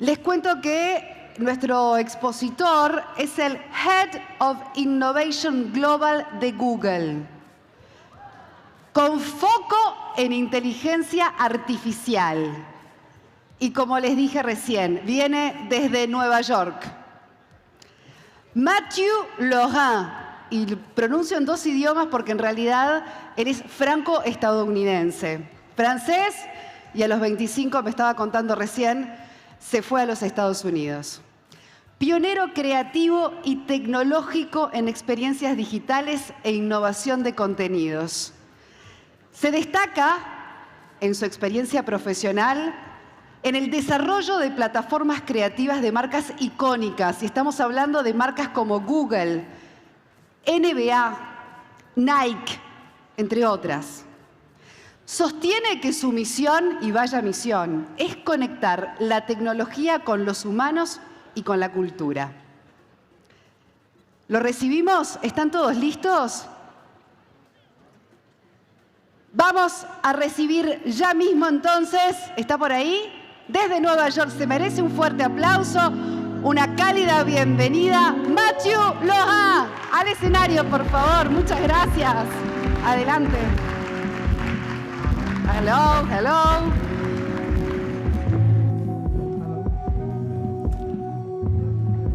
Les cuento que nuestro expositor es el Head of Innovation Global de Google, con foco en inteligencia artificial. Y como les dije recién, viene desde Nueva York. Mathieu Laurent, y pronuncio en dos idiomas porque en realidad él es franco-estadounidense. Francés, y a los 25, me estaba contando recién, se fue a los Estados Unidos. Pionero creativo y tecnológico en experiencias digitales e innovación de contenidos. Se destaca en su experiencia profesional en el desarrollo de plataformas creativas de marcas icónicas, y estamos hablando de marcas como Google, NBA, Nike, entre otras. Sostiene que su misión, y vaya misión, es conectar la tecnología con los humanos y con la cultura. ¿Lo recibimos? ¿Están todos listos? Vamos a recibir ya mismo entonces, ¿está por ahí? Desde Nueva York se merece un fuerte aplauso, una cálida bienvenida. Mathieu Laurent, al escenario, por favor. Muchas gracias. Adelante. Hello, hello.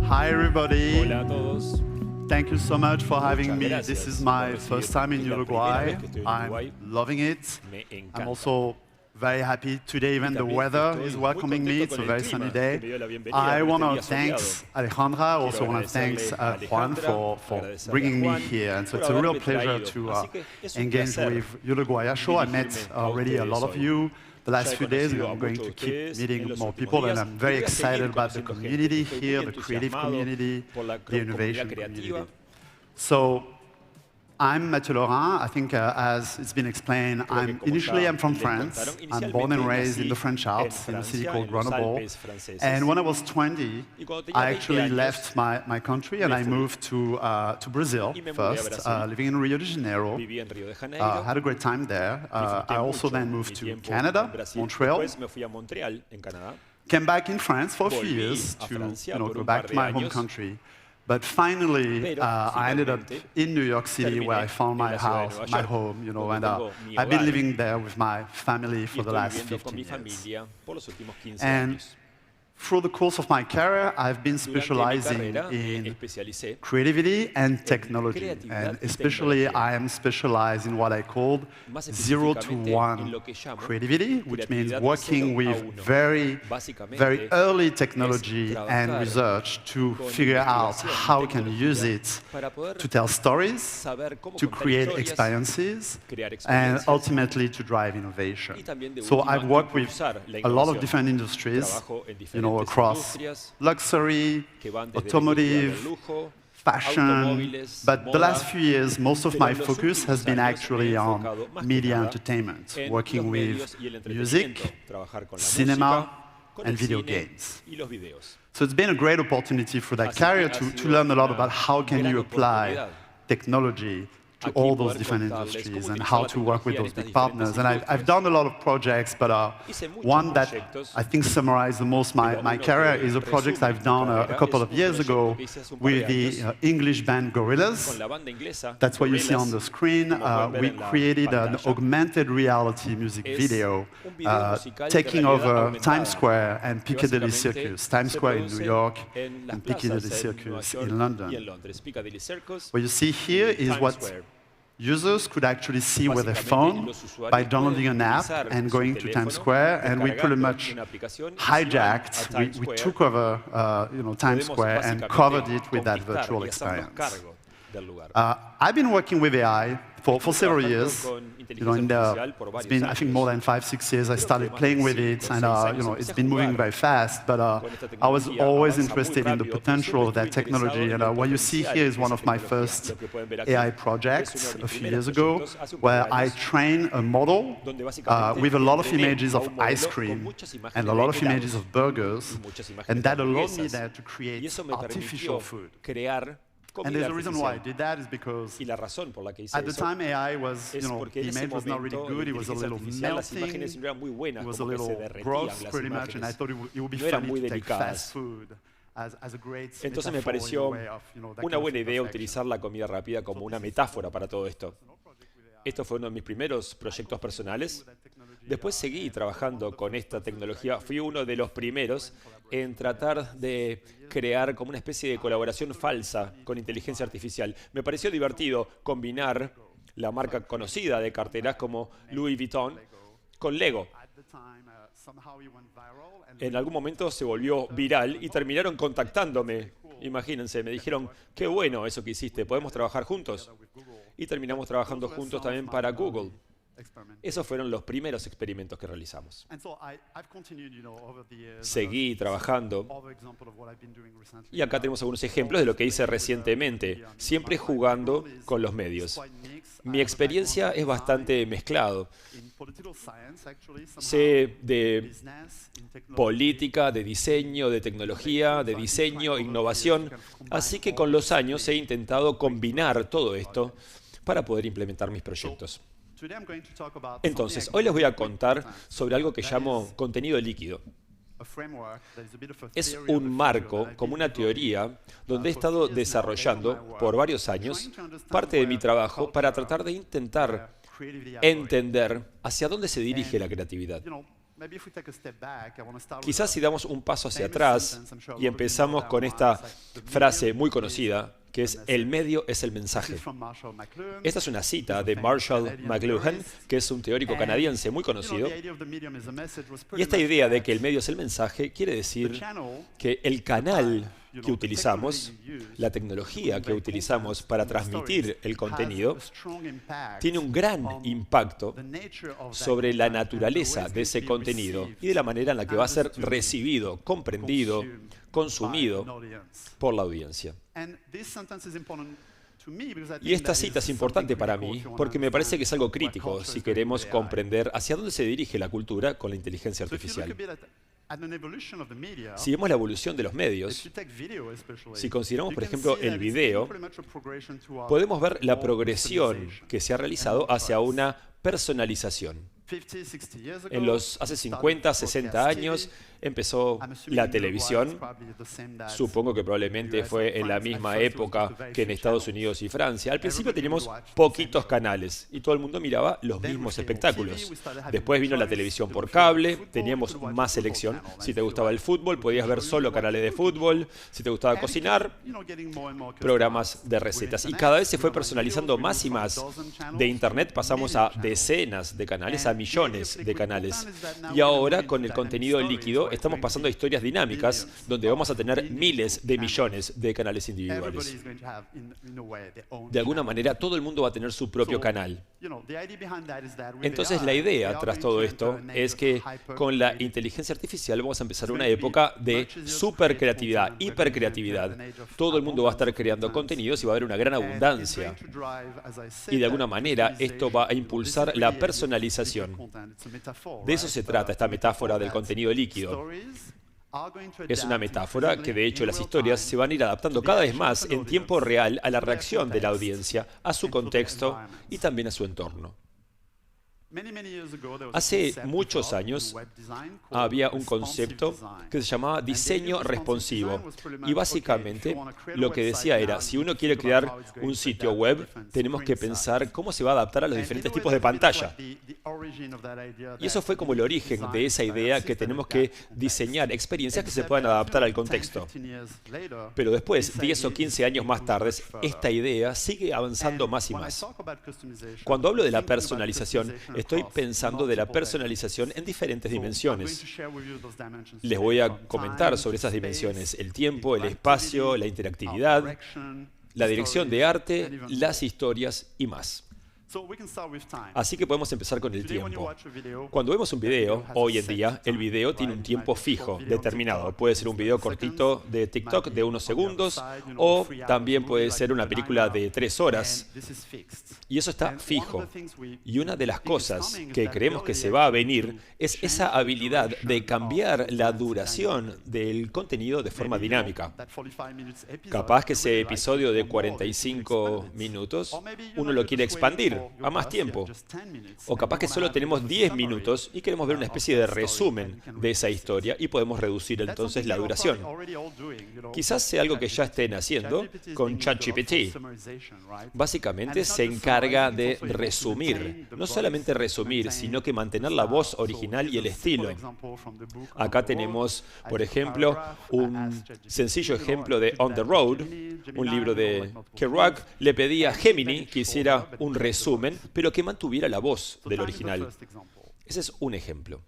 Hi, everybody. Hola a todos. Thank you so much for having me. Muchas This is gracias my por first time in recibirme. La Uruguay. primera vez que estoy en Uruguay. I'm loving it. Me encanta. I'm also very happy today. Even the También weather estoy is muy welcoming me. contento It's a con el very clima, sunny que day. me dio la bienvenida I en want este to día thank soleado. Alejandra. I also Quiero want to thank agradecerle a Juan Alejandra, for agradecerle a bringing me Juan here. And so por it's a real haberme pleasure traído. to Así que es un engage placer with Uruguay Show. I met dirigirme a already a lot of ustedes you the last Ya he few days, and conocido a I'm going muchos to de keep ustedes en meeting los more últimos people, and días, I'm y very voy a seguir excited about the conociendo gente. community Estoy here, muy the creative entusiasmado community, por la the comunidad innovation creativa. community. So, I'm Mathieu Laurent. I think, as it's been explained, initially I'm from France. I'm born and raised in the French Alps, in a city called Grenoble. And when I was 20, I actually left my country and I moved to Brazil first, living in Rio de Janeiro. Had a great time there. I also then moved to Canada, Montreal. Came back in France for a few years to go back to my home country. But finally, I ended up in New York City, where I found my house, my home, and I've been living there with my family for the last 15 years. And through the course of my career, I've been specializing in creativity and technology. And especially, I am specialized in what I call 0 to 1 creativity, which means working with very, very early technology and research to figure out how we can use it to tell stories, to create experiences, and ultimately to drive innovation. So I've worked with a lot of different industries, across luxury, automotive, fashion, but the last few years, most of my focus has been actually on media entertainment, working with music, cinema, and video games. So it's been a great opportunity for that career to learn a lot about how can you apply technology to all those different industries and how to work with those big partners. And I've done a lot of projects, but one that I think summarized the most my career is a project I've done a couple of years ago with the English band Gorillaz. That's what you see on the screen. We created an augmented reality music video taking over Times Square and Piccadilly Circus. Times Square in New York and Piccadilly Circus in London. What you see here is what users could actually see with their phone by downloading an app and going to Times Square, and we pretty much hijacked, we took over Times Square and covered it with that virtual experience. I've been working with AI for several years. It's been, I think, more than 5-6 years. I started playing with it, and it's been moving very fast. But I was always interested in the potential of that technology. And what you see here is one of my first AI projects a few years ago, where I trained a model with a lot of images of ice cream and a lot of images of burgers, and that allowed me there to create artificial food. And there's a reason why I did that is because y la razón por la que hice at the eso time AI was, es porque the en ese image was not really momento good. It was a little las imágenes melting. no eran muy buenas, It was a como que se little derretían gross, las pretty much, and I imágenes. thought it would be No eran funny muy to take delicadas. fast food as a great Entonces me metaphor in a pareció way of, that una kind of buena idea imperfection. utilizar la comida rápida como una metáfora para todo esto. Esto fue uno de mis primeros proyectos personales. Después seguí trabajando con esta tecnología. Fui uno de los primeros en tratar de crear como una especie de colaboración falsa con inteligencia artificial. Me pareció divertido combinar la marca conocida de carteras como Louis Vuitton con Lego. En algún momento se volvió viral y terminaron contactándome. Imagínense, me dijeron, qué bueno eso que hiciste, ¿podemos trabajar juntos? Y terminamos trabajando juntos también para Google. Esos fueron los primeros experimentos que realizamos. Seguí trabajando y acá tenemos algunos ejemplos de lo que hice recientemente, siempre jugando con los medios. Mi experiencia es bastante mezclado. Sé de política, de diseño, de tecnología, de diseño, innovación, así que con los años he intentado combinar todo esto para poder implementar mis proyectos. Entonces, hoy les voy a contar sobre algo que llamo contenido líquido. Es un marco, como una teoría, donde he estado desarrollando por varios años parte de mi trabajo para tratar de intentar entender hacia dónde se dirige la creatividad. Quizás si damos un paso hacia atrás y empezamos con esta frase muy conocida, que es el medio es el mensaje. Esta es una cita de Marshall McLuhan, que es un teórico canadiense muy conocido. Y esta idea de que el medio es el mensaje quiere decir que el canal que utilizamos, la tecnología que utilizamos para transmitir el contenido, tiene un gran impacto sobre la naturaleza de ese contenido y de la manera en la que va a ser recibido, comprendido, consumido por la audiencia. Y esta cita es importante para mí porque me parece que es algo crítico si queremos comprender hacia dónde se dirige la cultura con la inteligencia artificial. Si vemos la evolución de los medios, si consideramos, por ejemplo, el video, podemos ver la progresión que se ha realizado hacia una personalización. Hace 50, 60 años empezó la televisión. Supongo que probablemente fue en la misma época que en Estados Unidos y Francia. Al principio teníamos poquitos canales y todo el mundo miraba los mismos espectáculos. Después vino la televisión por cable, teníamos más selección. Si te gustaba el fútbol, podías ver solo canales de fútbol. Si te gustaba cocinar, programas de recetas. Y cada vez se fue personalizando más y más. De Internet pasamos a decenas de canales, a millones de canales. Y ahora, con el contenido líquido, estamos pasando a historias dinámicas donde vamos a tener miles de millones de canales individuales. De alguna manera, todo el mundo va a tener su propio canal. Entonces, la idea tras todo esto es que con la inteligencia artificial vamos a empezar una época de supercreatividad, hipercreatividad. Todo el mundo va a estar creando contenidos y va a haber una gran abundancia. Y de alguna manera, esto va a impulsar la personalización. De eso se trata esta metáfora del contenido líquido. Es una metáfora que, de hecho, las historias se van a ir adaptando cada vez más en tiempo real a la reacción de la audiencia, a su contexto y también a su entorno. Hace muchos años había un concepto que se llamaba diseño responsivo y básicamente lo que decía era, si uno quiere crear un sitio web, tenemos que pensar cómo se va a adaptar a los diferentes tipos de pantalla. Y eso fue como el origen de esa idea que tenemos que diseñar experiencias que se puedan adaptar al contexto. Pero después, 10 o 15 años más tarde, esta idea sigue avanzando más y más. Cuando hablo de la personalización, estoy pensando de la personalización en diferentes dimensiones. Les voy a comentar sobre esas dimensiones: el tiempo, el espacio, la interactividad, la dirección de arte, las historias y más. Así que podemos empezar con el tiempo. Cuando vemos un video, hoy en día, el video tiene un tiempo fijo, determinado. Puede ser un video cortito de TikTok de unos segundos o también puede ser una película de 3 horas. Y eso está fijo. Y una de las cosas que creemos que se va a venir es esa habilidad de cambiar la duración del contenido de forma dinámica. Capaz que ese episodio de 45 minutos, uno lo quiere expandir a más tiempo. O capaz que solo tenemos 10 minutos y queremos ver una especie de resumen de esa historia y podemos reducir entonces la duración. Quizás sea algo que ya estén haciendo con ChatGPT. Básicamente se encarga de resumir. No solamente resumir, sino que mantener la voz original y el estilo. Acá tenemos, por ejemplo, un sencillo ejemplo de On the Road, un libro de Kerouac. Le pedí a Gemini que hiciera un resumen, pero que mantuviera la voz del original. Ese es un ejemplo.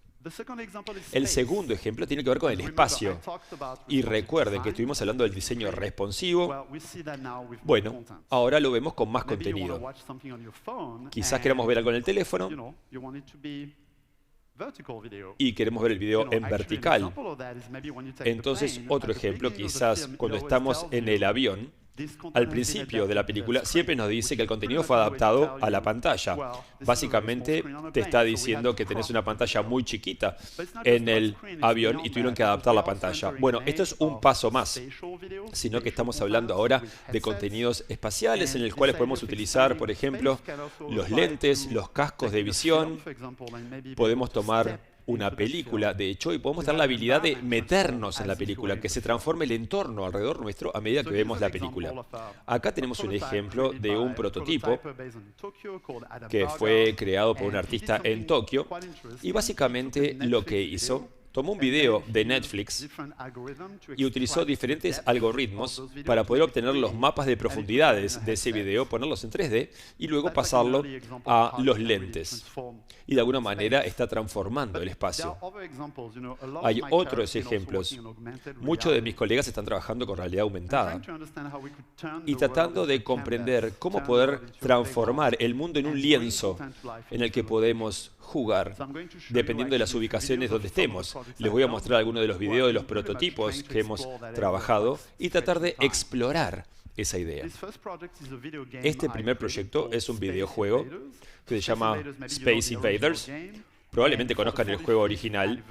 El segundo ejemplo tiene que ver con el espacio. Y recuerden que estuvimos hablando del diseño responsivo. Bueno, ahora lo vemos con más contenido. Quizás queramos ver algo en el teléfono y queremos ver el video en vertical. Entonces, otro ejemplo, quizás cuando estamos en el avión, al principio de la película siempre nos dice que el contenido fue adaptado a la pantalla. Básicamente te está diciendo que tenés una pantalla muy chiquita en el avión y tuvieron que adaptar la pantalla. Bueno, esto es un paso más, sino que estamos hablando ahora de contenidos espaciales en los cuales podemos utilizar, por ejemplo, los lentes, los cascos de visión. Podemos tomar una película, de hecho, y podemos tener la habilidad de meternos en la película, que se transforme el entorno alrededor nuestro a medida que vemos la película. Acá tenemos un ejemplo de un prototipo que fue creado por un artista en Tokio y básicamente lo que hizo, tomó un video de Netflix y utilizó diferentes algoritmos para poder obtener los mapas de profundidades de ese video, ponerlos en 3D y luego pasarlo a los lentes. Y de alguna manera está transformando el espacio. Hay otros ejemplos. Muchos de mis colegas están trabajando con realidad aumentada y tratando de comprender cómo poder transformar el mundo en un lienzo en el que podemos jugar, dependiendo de las ubicaciones donde estemos. Les voy a mostrar algunos de los videos de los prototipos que hemos trabajado y tratar de explorar esa idea. Este primer proyecto es un videojuego que se llama Space Invaders. Probablemente conozcan el juego original.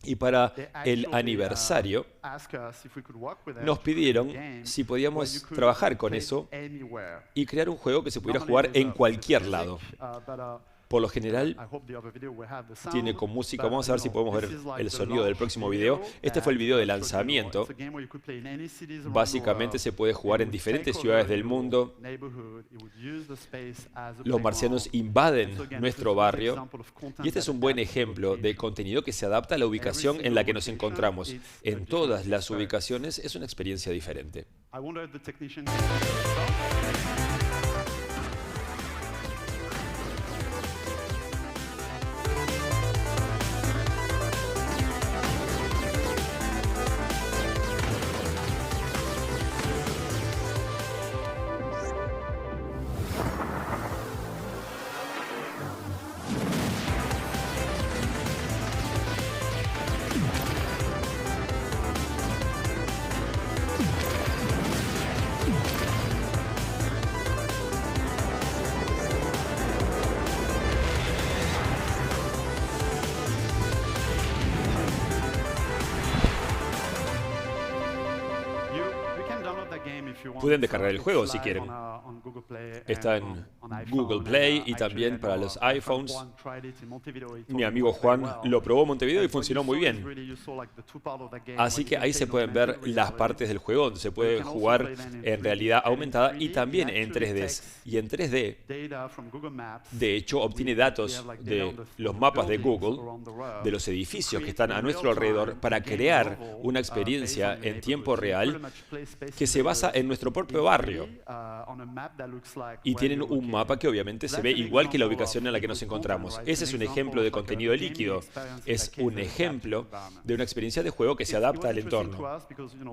Y para el aniversario nos pidieron si podíamos trabajar con eso y crear un juego que se pudiera jugar en cualquier lado. Por lo general, tiene con música. Vamos a ver si podemos ver el sonido del próximo video. Este fue el video de lanzamiento. Básicamente se puede jugar en diferentes ciudades del mundo. Los marcianos invaden nuestro barrio. Y este es un buen ejemplo de contenido que se adapta a la ubicación en la que nos encontramos. En todas las ubicaciones es una experiencia diferente. Pueden descargar el juego si quieren. Está en Google Play y también para los iPhones. Mi amigo Juan lo probó en Montevideo y funcionó muy bien. Así que ahí se pueden ver las partes del juego donde se puede jugar en realidad aumentada y también en 3D. Y en 3D, de hecho, obtiene datos de los mapas de Google, de los edificios que están a nuestro alrededor, para crear una experiencia en tiempo real que se basa en nuestro propio barrio. Y tienen un mapa que obviamente se ve igual que la ubicación en la que nos encontramos. Ese es un ejemplo de contenido líquido. Es un ejemplo de una experiencia de juego que se adapta al entorno.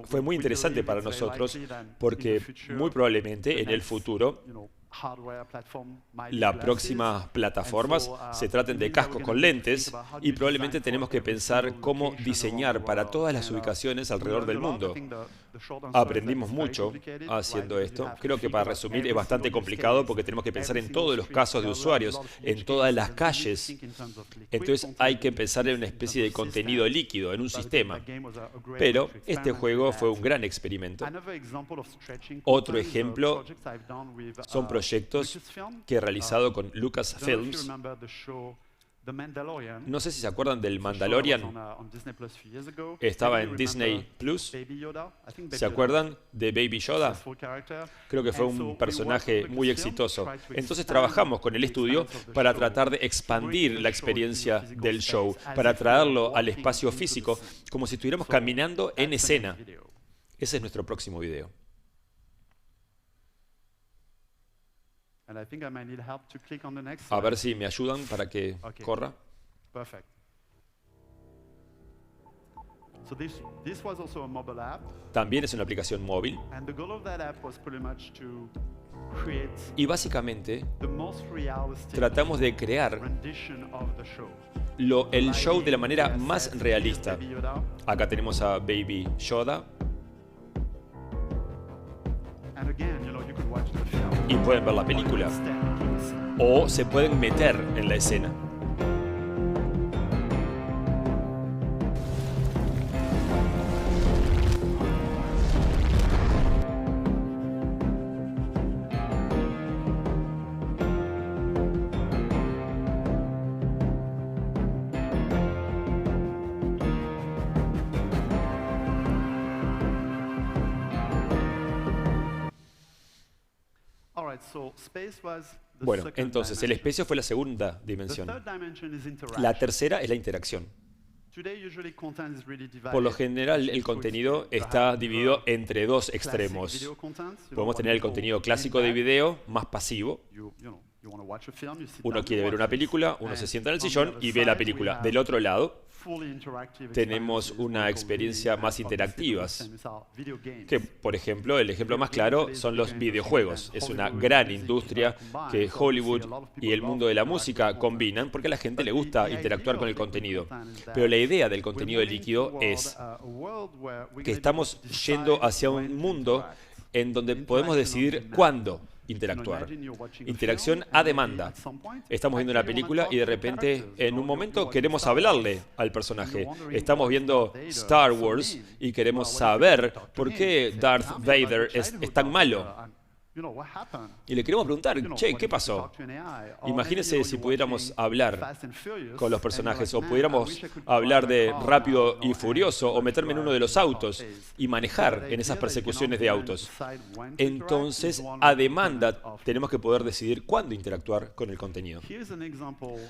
Fue muy interesante para nosotros porque muy probablemente en el futuro las próximas plataformas se traten de cascos con lentes y probablemente tenemos que pensar cómo diseñar para todas las ubicaciones alrededor del mundo. Aprendimos mucho haciendo esto. Creo que para resumir es bastante complicado porque tenemos que pensar en todos los casos de usuarios, en todas las calles. Entonces hay que pensar en una especie de contenido líquido, en un sistema. Pero este juego fue un gran experimento. Otro ejemplo son proyectos que he realizado con Lucasfilms. No sé si se acuerdan del Mandalorian. Estaba en Disney Plus. ¿Se acuerdan de Baby Yoda? Creo que fue un personaje muy exitoso. Entonces trabajamos con el estudio para tratar de expandir la experiencia del show, para traerlo al espacio físico, como si estuviéramos caminando en escena. Ese es nuestro próximo video. A ver si me ayudan para que corra. También es una aplicación móvil. Y básicamente tratamos de crear el show de la manera más realista. Acá tenemos a Baby Yoda. Y pueden ver la película. O se pueden meter en la escena. Bueno, entonces el espacio fue la segunda dimensión. La tercera es la interacción. Por lo general, el contenido está dividido entre dos extremos. Podemos tener el contenido clásico de video, más pasivo. Uno quiere ver una película, uno se sienta en el sillón y ve la película. Del otro lado, tenemos una experiencia más interactivas, que por ejemplo, el ejemplo más claro son los videojuegos. Es una gran industria que Hollywood y el mundo de la música combinan porque a la gente le gusta interactuar con el contenido. Pero la idea del contenido líquido es que estamos yendo hacia un mundo en donde podemos decidir cuándo interactuar. Interacción a demanda. Estamos viendo una película y de repente, en un momento, queremos hablarle al personaje. Estamos viendo Star Wars y queremos saber por qué Darth Vader es tan malo. Y le queremos preguntar, che, ¿qué pasó? Imagínense si pudiéramos hablar con los personajes, o pudiéramos hablar de Rápido y Furioso, o meterme en uno de los autos y manejar en esas persecuciones de autos. Entonces, a demanda, tenemos que poder decidir cuándo interactuar con el contenido.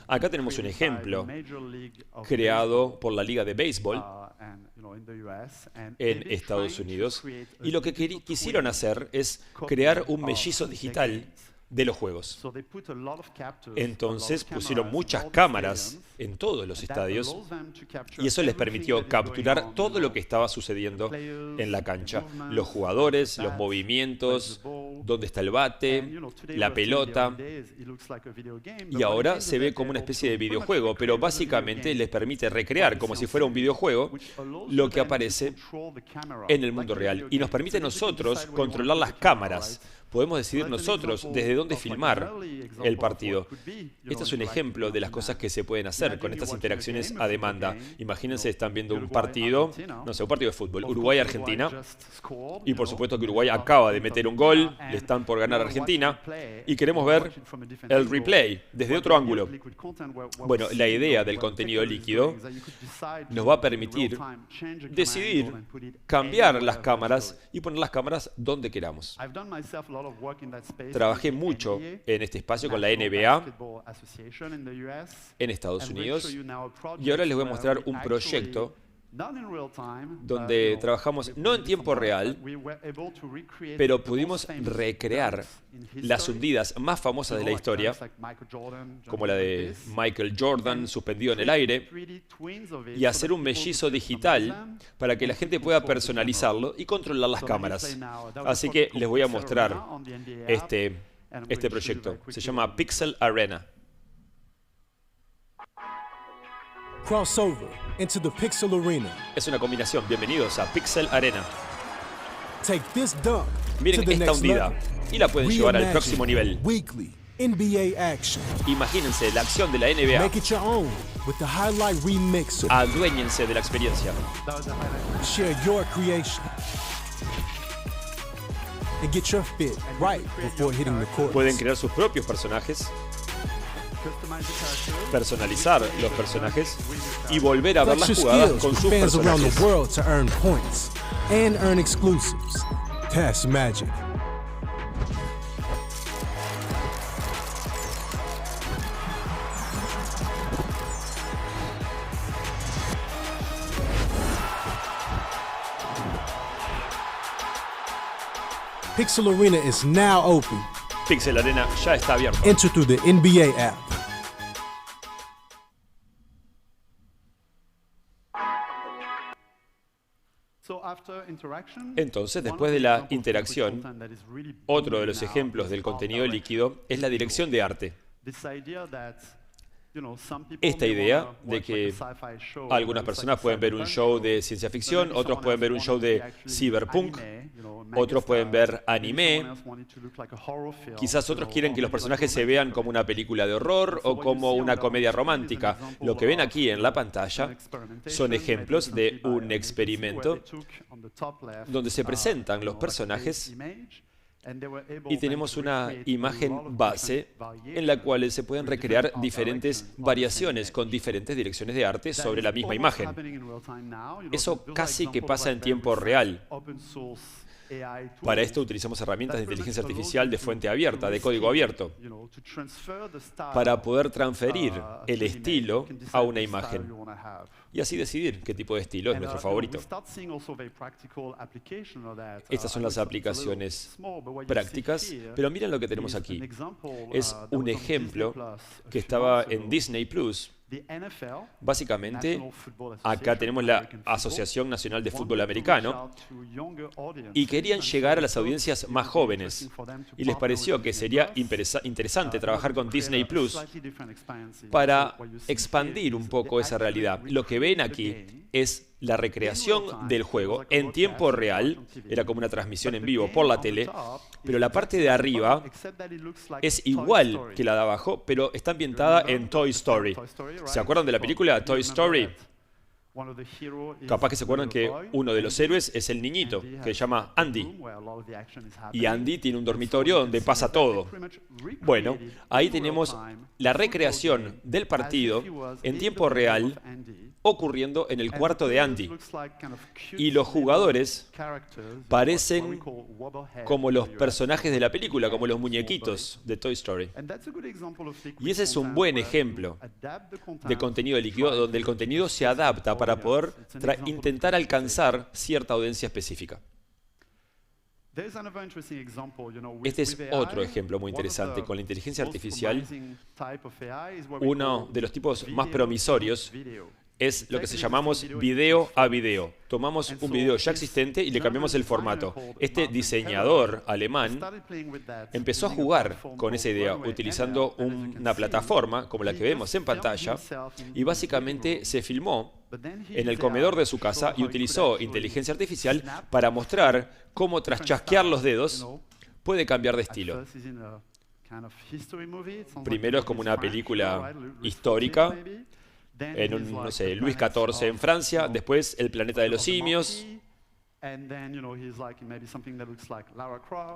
Acá tenemos un ejemplo creado por la Liga de Béisbol en Estados Unidos, y lo que quisieron hacer es crear un mellizo digital de los juegos. Entonces pusieron muchas cámaras en todos los estadios y eso les permitió capturar todo lo que estaba sucediendo en la cancha. Los jugadores, los movimientos, dónde está el bate, la pelota. Y ahora se ve como una especie de videojuego, pero básicamente les permite recrear como si fuera un videojuego lo que aparece en el mundo real. Y nos permite a nosotros controlar las cámaras. Podemos decidir nosotros desde dónde filmar el partido. Este es un ejemplo de las cosas que se pueden hacer con estas interacciones a demanda. Imagínense, están viendo un partido, no sé, un partido de fútbol, Uruguay-Argentina, y por supuesto que Uruguay acaba de meter un gol, le están por ganar a Argentina, y queremos ver el replay desde otro ángulo. Bueno, la idea del contenido líquido nos va a permitir decidir cambiar las cámaras y poner las cámaras donde queramos. Trabajé mucho en este espacio con la NBA en Estados Unidos y ahora les voy a mostrar un proyecto donde trabajamos no en tiempo real, pero pudimos recrear las hundidas más famosas de la historia, como la de Michael Jordan suspendido en el aire, y hacer un mellizo digital para que la gente pueda personalizarlo y controlar las cámaras. Así que les voy a mostrar este este proyecto. Se llama Pixel Arena. Crossover into the Pixel Arena. Es una combinación. Bienvenidos a Pixel Arena. Take this dunk Miren to the esta next hundida level. y la pueden llevar al próximo nivel. Weekly NBA action. Imagínense la acción de la NBA. Make it your own with the Highlight Remixer. Aduéñense de la experiencia. Share your creation. And get your fit right before hitting the court. Pueden crear sus propios personajes, personalizar los personajes y volver a ver las jugadas con sus fans around personajes. the world to earn points and earn exclusives. That's magic. Pixel Arena is now open. Pixel Arena ya está abierto. Enter through the NBA app. Entonces, después de la interacción, otro de los ejemplos del contenido líquido es la dirección de arte. Esta idea de que algunas personas pueden ver un show de ciencia ficción, otros pueden ver un show de cyberpunk, otros pueden ver anime, quizás otros quieren que los personajes se vean como una película de horror o como una comedia romántica. Lo que ven aquí en la pantalla son ejemplos de un experimento donde se presentan los personajes y tenemos una imagen base en la cual se pueden recrear diferentes variaciones con diferentes direcciones de arte sobre la misma imagen. Eso casi que pasa en tiempo real. Para esto utilizamos herramientas de inteligencia artificial de fuente abierta, de código abierto, para poder transferir el estilo a una imagen y así decidir qué tipo de estilo es nuestro favorito. Estas son las aplicaciones prácticas, pero miren lo que tenemos aquí. Es un ejemplo que estaba en Disney Plus. Básicamente, acá tenemos la Asociación Nacional de Fútbol Americano y querían llegar a las audiencias más jóvenes y les pareció que sería interesante trabajar con Disney Plus para expandir un poco esa realidad. Lo que ven aquí es la recreación del juego en tiempo real, era como una transmisión en vivo por la tele, pero la parte de arriba es igual que la de abajo, pero está ambientada en Toy Story. ¿Se acuerdan de la película Toy Story? Capaz que se acuerdan que uno de los héroes es el niñito, que se llama Andy. Y Andy tiene un dormitorio donde pasa todo. Bueno, ahí tenemos la recreación del partido en tiempo real ocurriendo en el cuarto de Andy. Y los jugadores parecen como los personajes de la película, como los muñequitos de Toy Story. Y ese es un buen ejemplo de contenido líquido, donde el contenido se adapta para poder intentar alcanzar cierta audiencia específica. Este es otro ejemplo muy interesante. Con la inteligencia artificial, uno de los tipos más promisorios es lo que se llamamos video a video. Tomamos un video ya existente y le cambiamos el formato. Este diseñador alemán empezó a jugar con esa idea utilizando una plataforma como la que vemos en pantalla y básicamente se filmó en el comedor de su casa y utilizó inteligencia artificial para mostrar cómo tras chasquear los dedos puede cambiar de estilo. Primero es como una película histórica, en un, no sé, Luis XIV en Francia, después El planeta de los simios,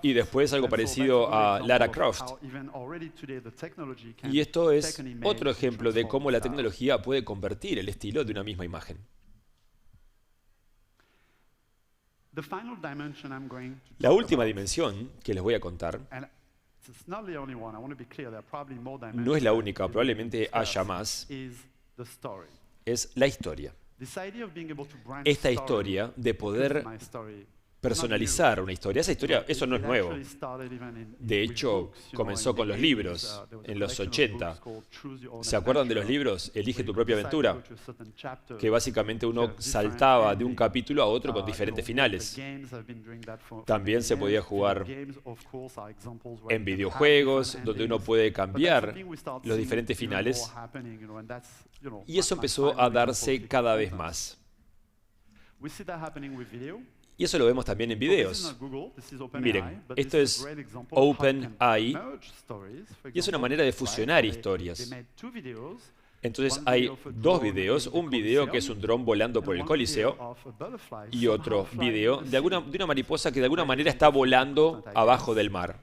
y después algo parecido a Lara Croft. Y esto es otro ejemplo de cómo la tecnología puede convertir el estilo de una misma imagen. La última dimensión que les voy a contar no es la única, probablemente haya más. Es la historia. Esta historia de poder personalizar una historia. Eso no es nuevo. De hecho, comenzó con los libros en los 80. ¿Se acuerdan de los libros? Elige tu propia aventura. Que básicamente uno saltaba de un capítulo a otro con diferentes finales. También se podía jugar en videojuegos, donde uno puede cambiar los diferentes finales. Y eso empezó a darse cada vez más. Y eso lo vemos también en videos. Miren, esto es OpenAI y es una manera de fusionar historias. Entonces hay dos videos, un video que es un dron volando por el Coliseo y otro video de una mariposa que de alguna manera está volando abajo del mar.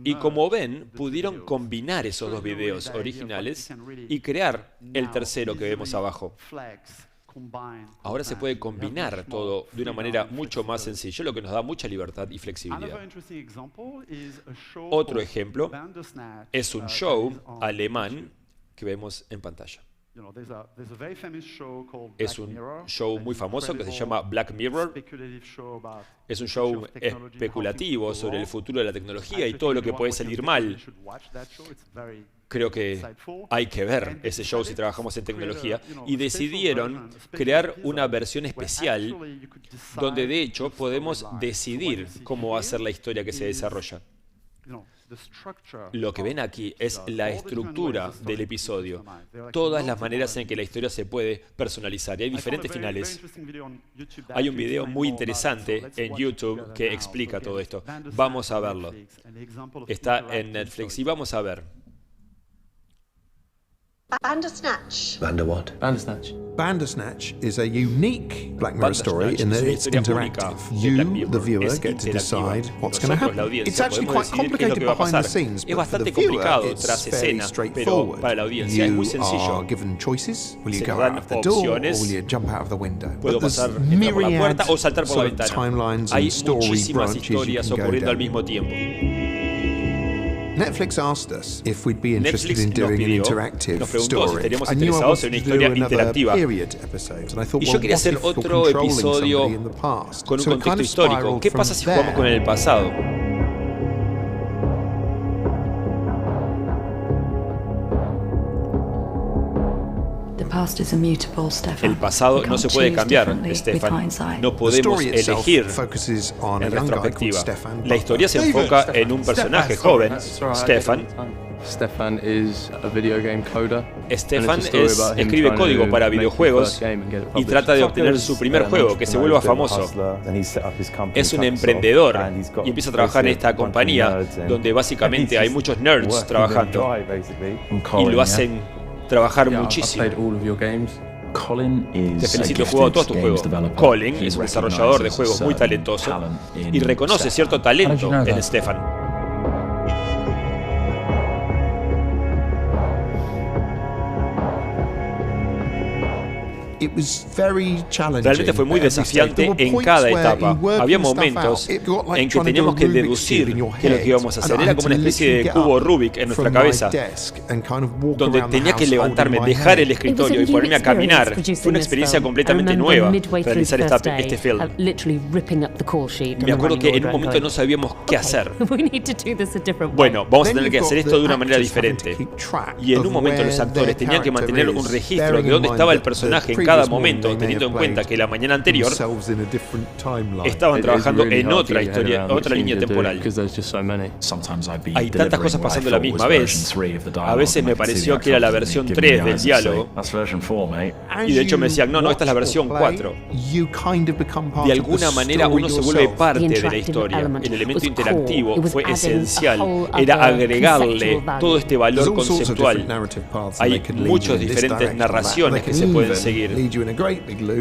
Y como ven, pudieron combinar esos dos videos originales y crear el tercero que vemos abajo. Ahora se puede combinar todo de una manera mucho más sencilla, lo que nos da mucha libertad y flexibilidad. Otro ejemplo es un show alemán que vemos en pantalla. Es un show muy famoso que se llama Black Mirror. Es un show especulativo sobre el futuro de la tecnología y todo lo que puede salir mal. Creo que hay que ver ese show si trabajamos en tecnología. Y decidieron crear una versión especial donde de hecho podemos decidir cómo va a ser la historia que se desarrolla. Lo que ven aquí es la estructura del episodio, todas las maneras en que la historia se puede personalizar. Y hay diferentes finales. Hay un video muy interesante en YouTube que explica todo esto. Vamos a verlo. Está en Netflix y vamos a ver. Bandersnatch. Bander what? Bandersnatch. Bandersnatch is a unique Black Mirror story in that it's interactive. You, the viewer, get to decide what's going to happen. It's actually quite complicated behind the scenes, but for the viewer, it's fairly straightforward. You are given choices. Will you go out of the door, or will you jump out of the window? Puedo pasar por la puerta o saltar por la ventana. Hay muchísimas historias ocurriendo al mismo tiempo. Netflix asked us if we'd be interested in doing an interactive story. I knew I wanted to do another period episode, and I thought, well, what if you're controlling somebody in the past? Con un contexto histórico. ¿Qué pasa si jugamos con el pasado? El pasado no se puede cambiar, Stefan. No podemos elegir en retrospectiva. La historia se enfoca en un personaje joven, Stefan. Stefan escribe código para videojuegos y trata de obtener su primer juego, que se vuelva famoso. Es un emprendedor y empieza a trabajar en esta compañía donde básicamente hay muchos nerds trabajando y lo hacen trabajar muchísimo. Te felicito, he jugado todos tus juegos. Colin es un desarrollador de juegos muy talentoso y reconoce cierto talento en Stefan. Realmente fue muy desafiante en cada etapa. Había momentos en que teníamos que deducir qué es lo que íbamos a hacer. Era como una especie de cubo Rubik en nuestra cabeza, donde tenía que levantarme, dejar el escritorio y ponerme a caminar. Fue una experiencia completamente nueva realizar este film. Me acuerdo que en un momento no sabíamos qué hacer. Bueno, vamos a tener que hacer esto de una manera diferente. Y en un momento los actores tenían que mantener un registro de dónde estaba el personaje en cada momento, teniendo en cuenta que la mañana anterior estaban trabajando en otra historia, otra línea temporal. Hay tantas cosas pasando a la misma vez. A veces me pareció que era la versión 3 del diálogo. Y de hecho me decían, no, esta es la versión 4. De alguna manera uno se vuelve parte de la historia. El elemento interactivo fue esencial. Era agregarle todo este valor conceptual. Hay muchas diferentes narraciones que se pueden seguir,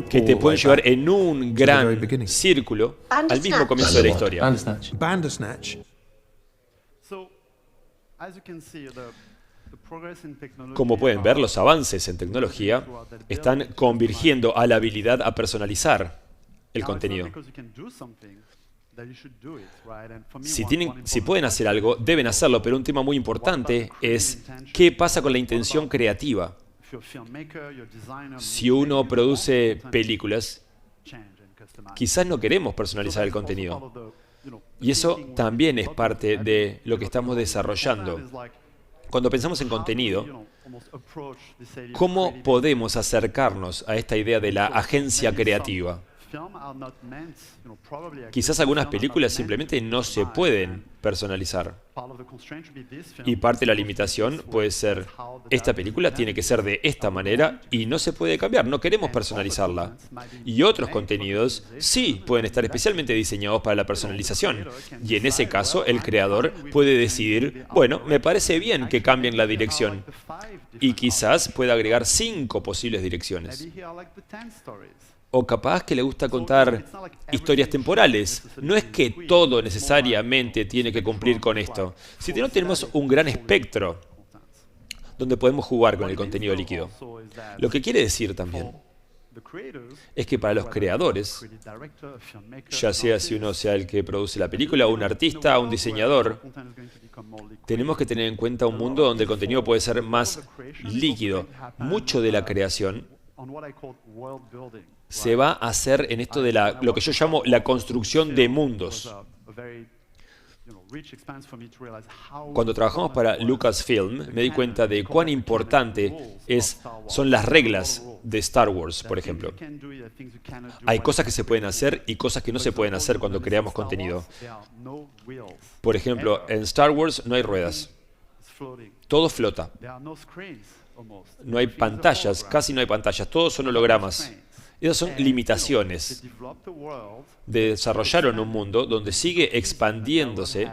que te pueden llevar en un gran círculo al mismo comienzo de la historia. Bandersnatch. Como pueden ver, los avances en tecnología están convirtiendo a la habilidad a personalizar el contenido. Si pueden hacer algo, deben hacerlo, pero un tema muy importante es qué pasa con la intención creativa. Si uno produce películas, Quizás no queremos personalizar el contenido. Y eso también es parte de lo que estamos desarrollando. Cuando pensamos en contenido, ¿cómo podemos acercarnos a esta idea de la agencia creativa? Quizás algunas películas simplemente no se pueden personalizar. Y parte de la limitación puede ser, esta película tiene que ser de esta manera y no se puede cambiar, no queremos personalizarla. Y otros contenidos sí pueden estar especialmente diseñados para la personalización. Y en ese caso, el creador puede decidir, bueno, me parece bien que cambien la dirección. Y quizás pueda agregar 5 posibles direcciones. O capaz que le gusta contar historias temporales. No es que todo necesariamente tiene que cumplir con esto, sino que tenemos un gran espectro donde podemos jugar con el contenido líquido. Lo que quiere decir también es que para los creadores, ya sea si uno sea el que produce la película, un artista, un diseñador, tenemos que tener en cuenta un mundo donde el contenido puede ser más líquido. Mucho de la creación se va a hacer en esto de lo que yo llamo la construcción de mundos. Cuando trabajamos para Lucasfilm, me di cuenta de cuán importante son las reglas de Star Wars, por ejemplo. Hay cosas que se pueden hacer y cosas que no se pueden hacer cuando creamos contenido. Por ejemplo, en Star Wars no hay ruedas. Todo flota. No hay pantallas, casi no hay pantallas. Todos son hologramas. Esas son limitaciones. Desarrollaron un mundo donde sigue expandiéndose,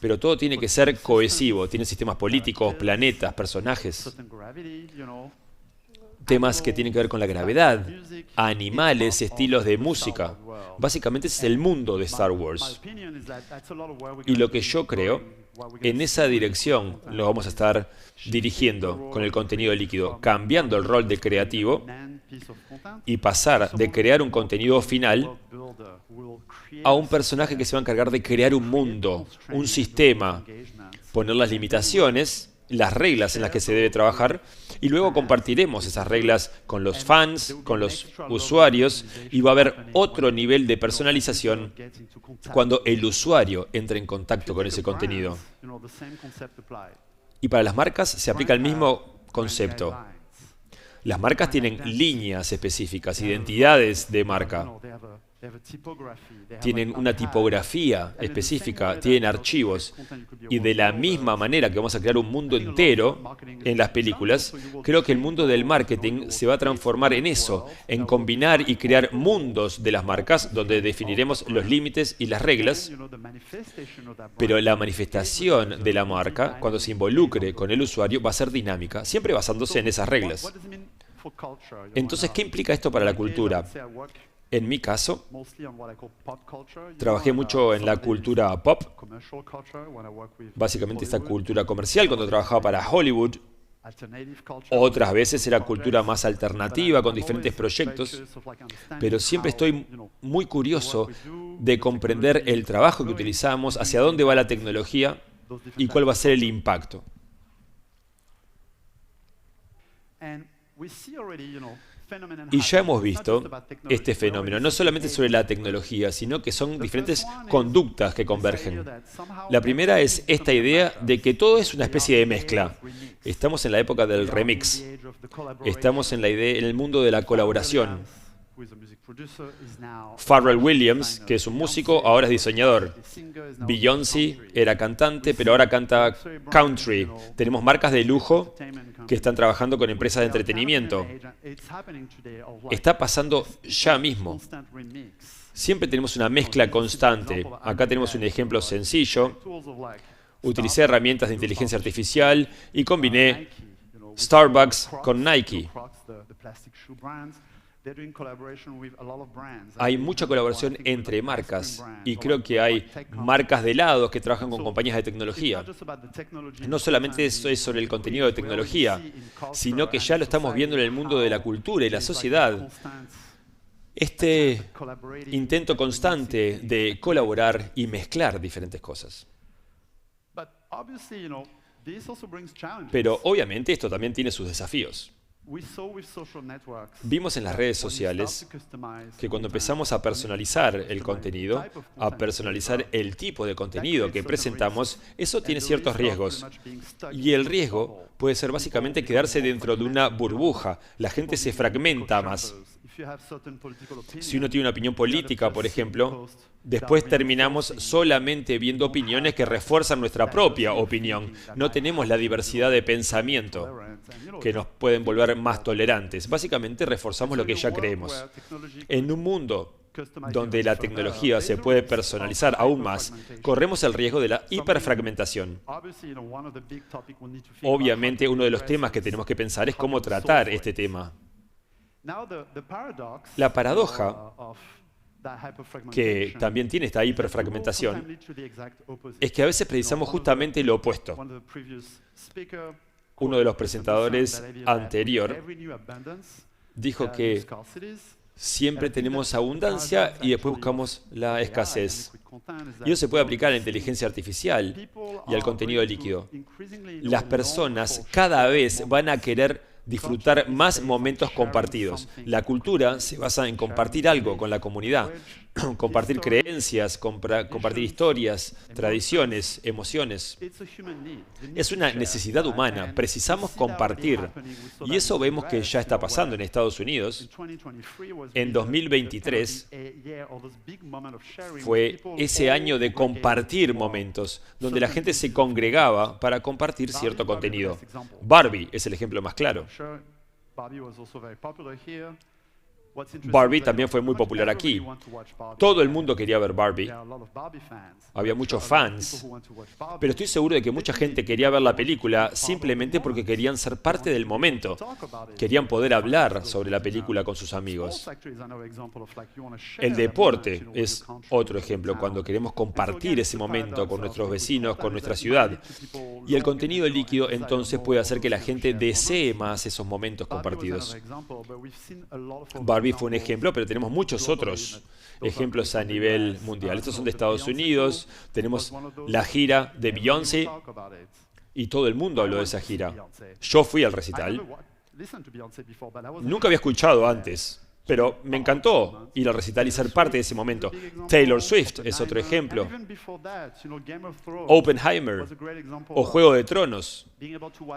pero todo tiene que ser cohesivo. Tiene sistemas políticos, planetas, personajes, temas que tienen que ver con la gravedad, animales, estilos de música. Básicamente ese es el mundo de Star Wars. Y lo que yo creo, en esa dirección lo vamos a estar dirigiendo con el contenido líquido, cambiando el rol de creativo y pasar de crear un contenido final a un personaje que se va a encargar de crear un mundo, un sistema, poner las limitaciones, las reglas en las que se debe trabajar, y luego compartiremos esas reglas con los fans, con los usuarios, y va a haber otro nivel de personalización cuando el usuario entre en contacto con ese contenido. Y para las marcas se aplica el mismo concepto. Las marcas tienen líneas específicas, identidades de marca. Tienen una tipografía específica, tienen archivos. Y de la misma manera que vamos a crear un mundo entero en las películas, creo que el mundo del marketing se va a transformar en eso, en combinar y crear mundos de las marcas donde definiremos los límites y las reglas, pero la manifestación de la marca, cuando se involucre con el usuario, va a ser dinámica, siempre basándose en esas reglas. Entonces, ¿qué implica esto para la cultura? En mi caso, trabajé mucho en la cultura pop, básicamente esta cultura comercial cuando trabajaba para Hollywood. Otras veces era cultura más alternativa con diferentes proyectos, pero siempre estoy muy curioso de comprender el trabajo que utilizamos, hacia dónde va la tecnología y cuál va a ser el impacto. Y ya hemos visto este fenómeno, no solamente sobre la tecnología, sino que son diferentes conductas que convergen. La primera es esta idea de que todo es una especie de mezcla. Estamos en la época del remix. Estamos en el mundo de la colaboración. Pharrell Williams, que es un músico, ahora es diseñador. Beyoncé era cantante, pero ahora canta country. Tenemos marcas de lujo que están trabajando con empresas de entretenimiento. Está pasando ya mismo. Siempre tenemos una mezcla constante. Acá tenemos un ejemplo sencillo. Utilicé herramientas de inteligencia artificial y combiné Starbucks con Nike. Hay mucha colaboración entre marcas y creo que hay marcas de helados que trabajan con compañías de tecnología. No solamente eso es sobre el contenido de tecnología, sino que ya lo estamos viendo en el mundo de la cultura y la sociedad. Este intento constante de colaborar y mezclar diferentes cosas. Pero obviamente esto también tiene sus desafíos. Vimos en las redes sociales que cuando empezamos a personalizar el contenido, a personalizar el tipo de contenido que presentamos, eso tiene ciertos riesgos. Y el riesgo puede ser básicamente quedarse dentro de una burbuja. La gente se fragmenta más. Si uno tiene una opinión política, por ejemplo, después terminamos solamente viendo opiniones que refuerzan nuestra propia opinión. No tenemos la diversidad de pensamiento que nos pueden volver más tolerantes. Básicamente reforzamos lo que ya creemos. En un mundo donde la tecnología se puede personalizar aún más, corremos el riesgo de la hiperfragmentación. Obviamente, uno de los temas que tenemos que pensar es cómo tratar este tema. La paradoja que también tiene esta hiperfragmentación es que a veces precisamos justamente lo opuesto. Uno de los presentadores anterior dijo que siempre tenemos abundancia y después buscamos la escasez. Y eso se puede aplicar a la inteligencia artificial y al contenido líquido. Las personas cada vez van a querer disfrutar más momentos compartidos. La cultura se basa en compartir algo con la comunidad, compartir creencias, compartir historias, tradiciones, emociones. Es una necesidad humana, precisamos compartir. Y eso vemos que ya está pasando en Estados Unidos. En 2023 fue ese año de compartir momentos, donde la gente se congregaba para compartir cierto contenido. Barbie es el ejemplo más claro. Barbie también fue muy popular aquí. Todo el mundo quería ver Barbie. Había muchos fans. Pero estoy seguro de que mucha gente quería ver la película simplemente porque querían ser parte del momento. Querían poder hablar sobre la película con sus amigos. El deporte es otro ejemplo, cuando queremos compartir ese momento con nuestros vecinos, con nuestra ciudad. Y el contenido líquido entonces puede hacer que la gente desee más esos momentos compartidos. Barbie fue un ejemplo, pero tenemos muchos otros ejemplos a nivel mundial. Estos son de Estados Unidos, tenemos la gira de Beyoncé y todo el mundo habló de esa gira. Yo fui al recital, nunca había escuchado antes, pero me encantó ir al recital y ser parte de ese momento. Taylor Swift es otro ejemplo. Oppenheimer o Juego de Tronos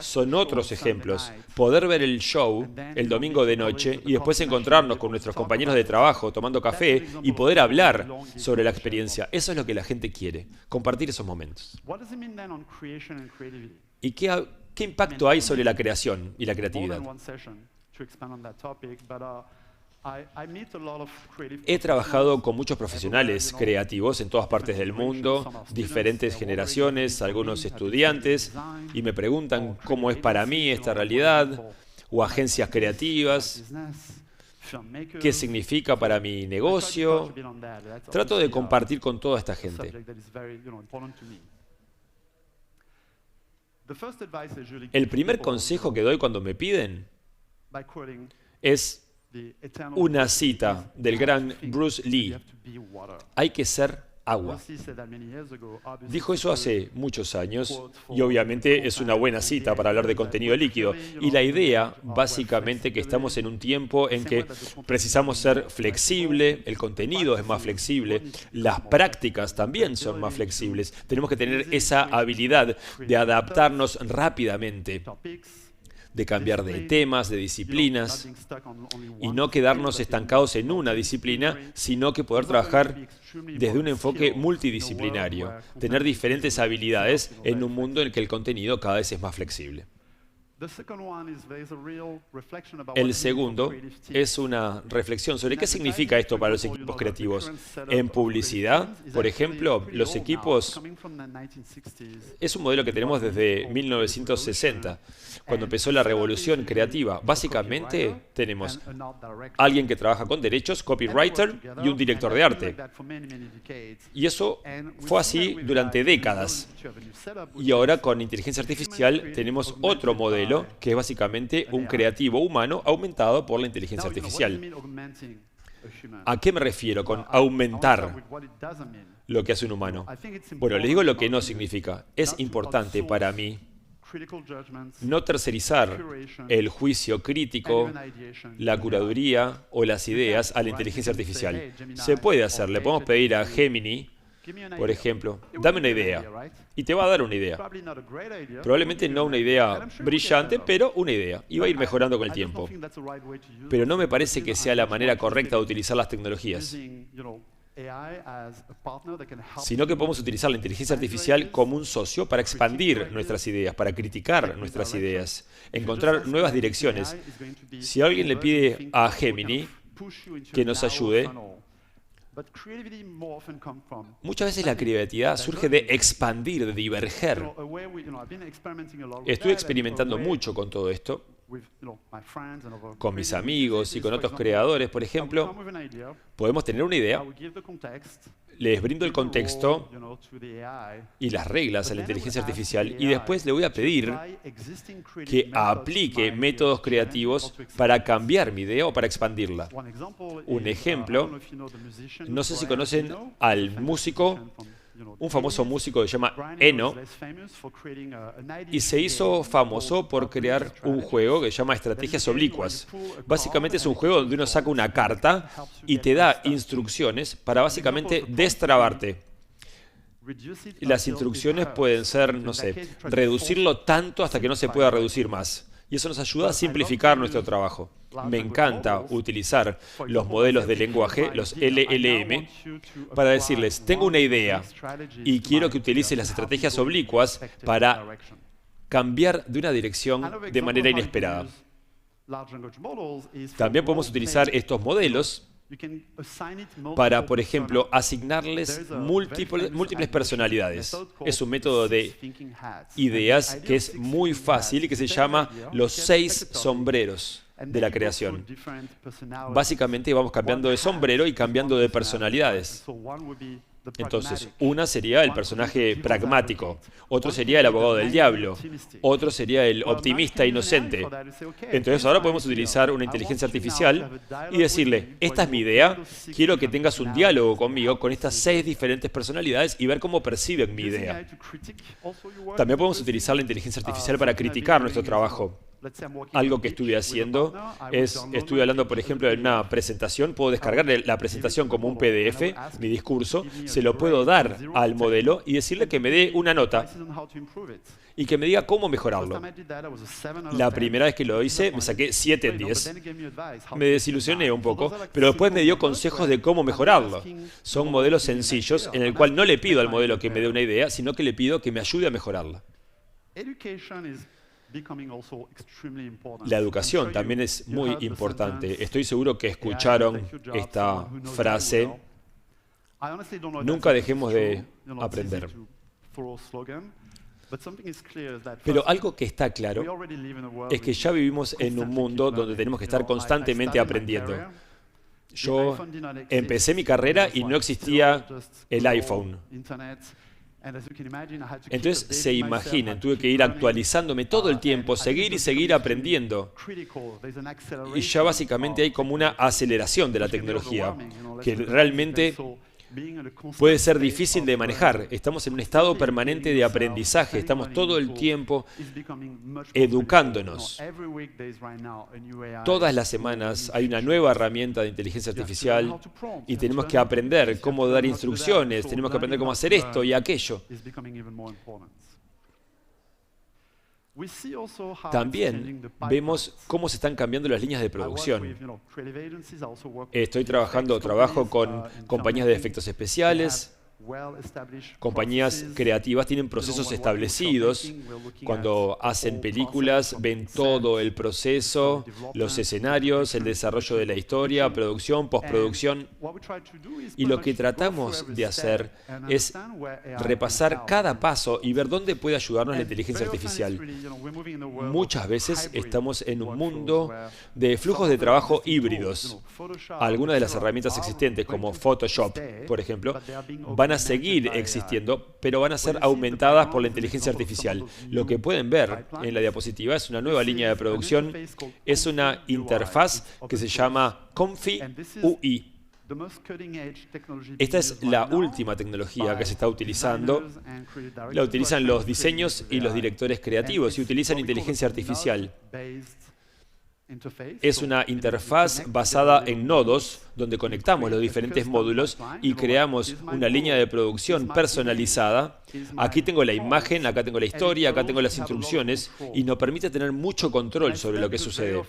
son otros ejemplos. Poder ver el show el domingo de noche y después encontrarnos con nuestros compañeros de trabajo tomando café y poder hablar sobre la experiencia. Eso es lo que la gente quiere, compartir esos momentos. ¿Y qué impacto hay sobre la creación y la creatividad? He trabajado con muchos profesionales creativos en todas partes del mundo, diferentes generaciones, algunos estudiantes, y me preguntan cómo es para mí esta realidad, o agencias creativas, qué significa para mi negocio. Trato de compartir con toda esta gente. El primer consejo que doy cuando me piden es una cita del gran Bruce Lee. Hay que ser agua. Dijo eso hace muchos años y obviamente es una buena cita para hablar de contenido líquido. Y la idea, básicamente, que estamos en un tiempo en que precisamos ser flexible, el contenido es más flexible, las prácticas también son más flexibles. Tenemos que tener esa habilidad de adaptarnos rápidamente, de cambiar de temas, de disciplinas, y no quedarnos estancados en una disciplina, sino que poder trabajar desde un enfoque multidisciplinario, tener diferentes habilidades en un mundo en el que el contenido cada vez es más flexible. El segundo es una reflexión sobre qué significa esto para los equipos creativos. En publicidad, por ejemplo, los equipos es un modelo que tenemos desde 1960, cuando empezó la revolución creativa. Básicamente tenemos alguien que trabaja con derechos, copywriter, y un director de arte. Y eso fue así durante décadas. Y ahora con inteligencia artificial tenemos otro modelo, que es básicamente un creativo humano aumentado por la inteligencia artificial. ¿A qué me refiero con aumentar lo que hace un humano? Bueno, les digo lo que no significa. Es importante para mí No tercerizar el juicio crítico, la curaduría o las ideas a la inteligencia artificial. Se puede hacer. Le podemos pedir a Gemini, por ejemplo, dame una idea. Y te va a dar una idea. Probablemente no una idea brillante, pero una idea. Y va a ir mejorando con el tiempo. Pero no me parece que sea la manera correcta de utilizar las tecnologías, sino que podemos utilizar la inteligencia artificial como un socio para expandir nuestras ideas, para criticar nuestras ideas, encontrar nuevas direcciones. Si alguien le pide a Gemini que nos ayude, muchas veces la creatividad surge de expandir, de diverger. Estoy experimentando mucho con todo esto, con mis amigos y con otros creadores, por ejemplo. Podemos tener una idea, les brindo el contexto y las reglas a la inteligencia artificial y después le voy a pedir que aplique métodos creativos para cambiar mi idea o para expandirla. Un ejemplo, no sé si conocen al músico, un famoso músico que se llama Eno, y se hizo famoso por crear un juego que se llama Estrategias Oblicuas. Básicamente es un juego donde uno saca una carta y te da instrucciones para básicamente destrabarte. Las instrucciones pueden ser, no sé, reducirlo tanto hasta que no se pueda reducir más. Y eso nos ayuda a simplificar nuestro trabajo. Me encanta utilizar los modelos de lenguaje, los LLM, para decirles, tengo una idea y quiero que utilices las estrategias oblicuas para cambiar de una dirección de manera inesperada. También podemos utilizar estos modelos para, por ejemplo, asignarles múltiples personalidades. Es un método de ideas que es muy fácil y que se llama los 6 sombreros de la creación. Básicamente vamos cambiando de sombrero y cambiando de personalidades. Entonces, una sería el personaje pragmático, otro sería el abogado del diablo, otro sería el optimista inocente. Entonces ahora podemos utilizar una inteligencia artificial y decirle, esta es mi idea, quiero que tengas un diálogo conmigo con estas 6 diferentes personalidades y ver cómo perciben mi idea. También podemos utilizar la inteligencia artificial para criticar nuestro trabajo. Algo que estuve haciendo es, estuve hablando, por ejemplo, de una presentación, puedo descargar la presentación como un PDF, mi discurso, se lo puedo dar al modelo y decirle que me dé una nota y que me diga cómo mejorarlo. La primera vez que lo hice me saqué 7 en 10. Me desilusioné un poco, pero después me dio consejos de cómo mejorarlo. Son modelos sencillos en el cual no le pido al modelo que me dé una idea, sino que le pido que me ayude a mejorarla. La educación también es muy importante. Estoy seguro que escucharon esta frase, nunca dejemos de aprender. Pero algo que está claro es que ya vivimos en un mundo donde tenemos que estar constantemente aprendiendo. Yo empecé mi carrera y no existía el iPhone. Entonces, se imaginan, tuve que ir actualizándome todo el tiempo, seguir y seguir aprendiendo. Y ya básicamente hay como una aceleración de la tecnología, que realmente puede ser difícil de manejar. Estamos en un estado permanente de aprendizaje, estamos todo el tiempo educándonos. Todas las semanas hay una nueva herramienta de inteligencia artificial y tenemos que aprender cómo dar instrucciones, tenemos que aprender cómo hacer esto y aquello. También vemos cómo se están cambiando las líneas de producción. Trabajo con compañías de efectos especiales. Compañías creativas tienen procesos establecidos. Cuando hacen películas, ven todo el proceso, los escenarios, el desarrollo de la historia, producción, postproducción. Y lo que tratamos de hacer es repasar cada paso y ver dónde puede ayudarnos la inteligencia artificial. Muchas veces estamos en un mundo de flujos de trabajo híbridos. Algunas de las herramientas existentes, como Photoshop, por ejemplo, van a seguir existiendo, pero van a ser aumentadas por la inteligencia artificial. Lo que pueden ver en la diapositiva es una nueva línea de producción, es una interfaz que se llama Comfy UI. Esta es la última tecnología que se está utilizando. La utilizan los diseños y los directores creativos y utilizan inteligencia artificial. Es una interfaz basada en nodos donde conectamos los diferentes módulos y creamos una línea de producción personalizada. Aquí tengo la imagen, acá tengo la historia, acá tengo las instrucciones y nos permite tener mucho control sobre lo que sucede.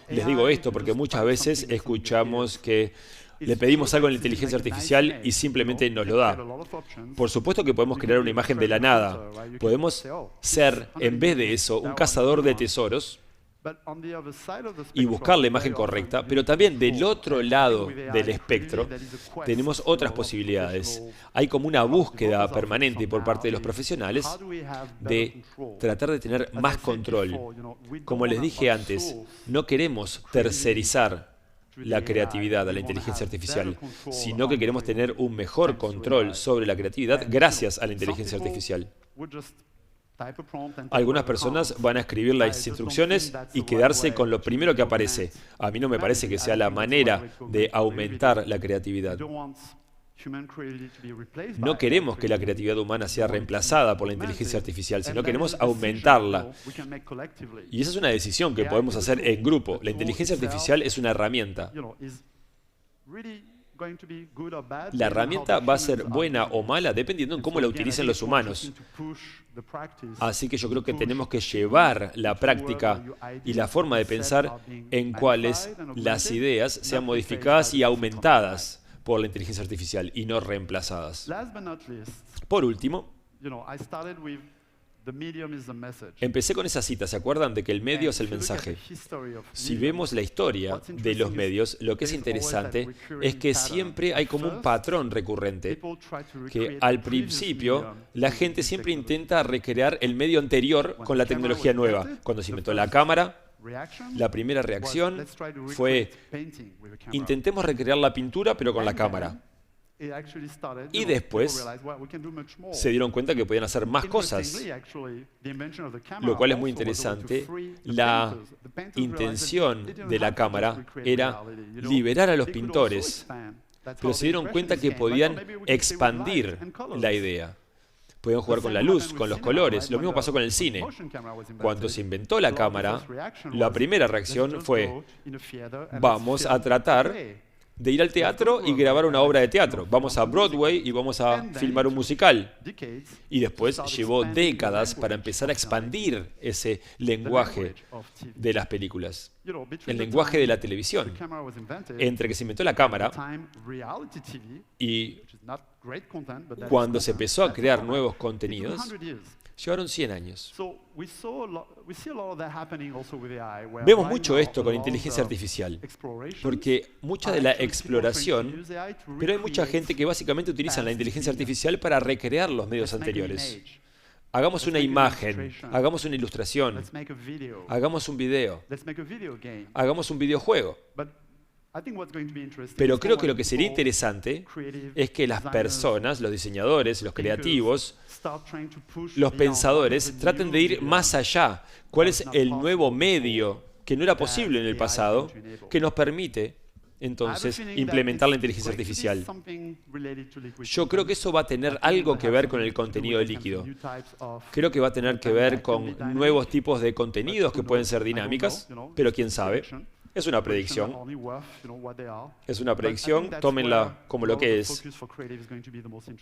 Les digo esto porque muchas veces escuchamos que le pedimos algo a la inteligencia artificial y simplemente nos lo da. Por supuesto que podemos crear una imagen de la nada. Podemos ser, en vez de eso, un cazador de tesoros y buscar la imagen correcta, pero también del otro lado del espectro tenemos otras posibilidades. Hay como una búsqueda permanente por parte de los profesionales de tratar de tener más control. Como les dije antes, no queremos tercerizar la creatividad a la inteligencia artificial, sino que queremos tener un mejor control sobre la creatividad gracias a la inteligencia artificial. Algunas personas van a escribir las instrucciones y quedarse con lo primero que aparece. A mí no me parece que sea la manera de aumentar la creatividad. No queremos que la creatividad humana sea reemplazada por la inteligencia artificial, sino queremos aumentarla. Y esa es una decisión que podemos hacer en grupo. La inteligencia artificial es una herramienta. La herramienta va a ser buena o mala dependiendo de cómo la utilicen los humanos. Así que yo creo que tenemos que llevar la práctica y la forma de pensar en cuales las ideas sean modificadas y aumentadas por la inteligencia artificial y no reemplazadas. Por último, empecé con esa cita, ¿se acuerdan? De que el medio es el mensaje. Si vemos la historia de los medios, lo que es interesante es que siempre hay como un patrón recurrente, que al principio la gente siempre intenta recrear el medio anterior con la tecnología nueva. Cuando se inventó la cámara, la primera reacción fue: intentemos recrear la pintura pero con la cámara. Y después se dieron cuenta que podían hacer más cosas, lo cual es muy interesante. La intención de la cámara era liberar a los pintores, pero se dieron cuenta que podían expandir la idea. Podían jugar con la luz, con los colores. Lo mismo pasó con el cine. Cuando se inventó la cámara, la primera reacción fue: vamos a tratar de ir al teatro y grabar una obra de teatro. Vamos a Broadway y vamos a filmar un musical. Y después llevó décadas para empezar a expandir ese lenguaje de las películas, el lenguaje de la televisión. Entre que se inventó la cámara y cuando se empezó a crear nuevos contenidos, llevaron 100 años. Vemos mucho esto con inteligencia artificial, porque mucha de la exploración, pero hay mucha gente que básicamente utiliza la inteligencia artificial para recrear los medios anteriores. Hagamos una imagen, hagamos una ilustración, hagamos un video, hagamos un videojuego. Pero creo que lo que sería interesante es que las personas, los diseñadores, los creativos, los pensadores, traten de ir más allá. ¿Cuál es el nuevo medio que no era posible en el pasado que nos permite entonces implementar la inteligencia artificial? Yo creo que eso va a tener algo que ver con el contenido líquido. Creo que va a tener que ver con nuevos tipos de contenidos que pueden ser dinámicas, pero quién sabe. Es una predicción. Es una predicción, tómenla como lo que es.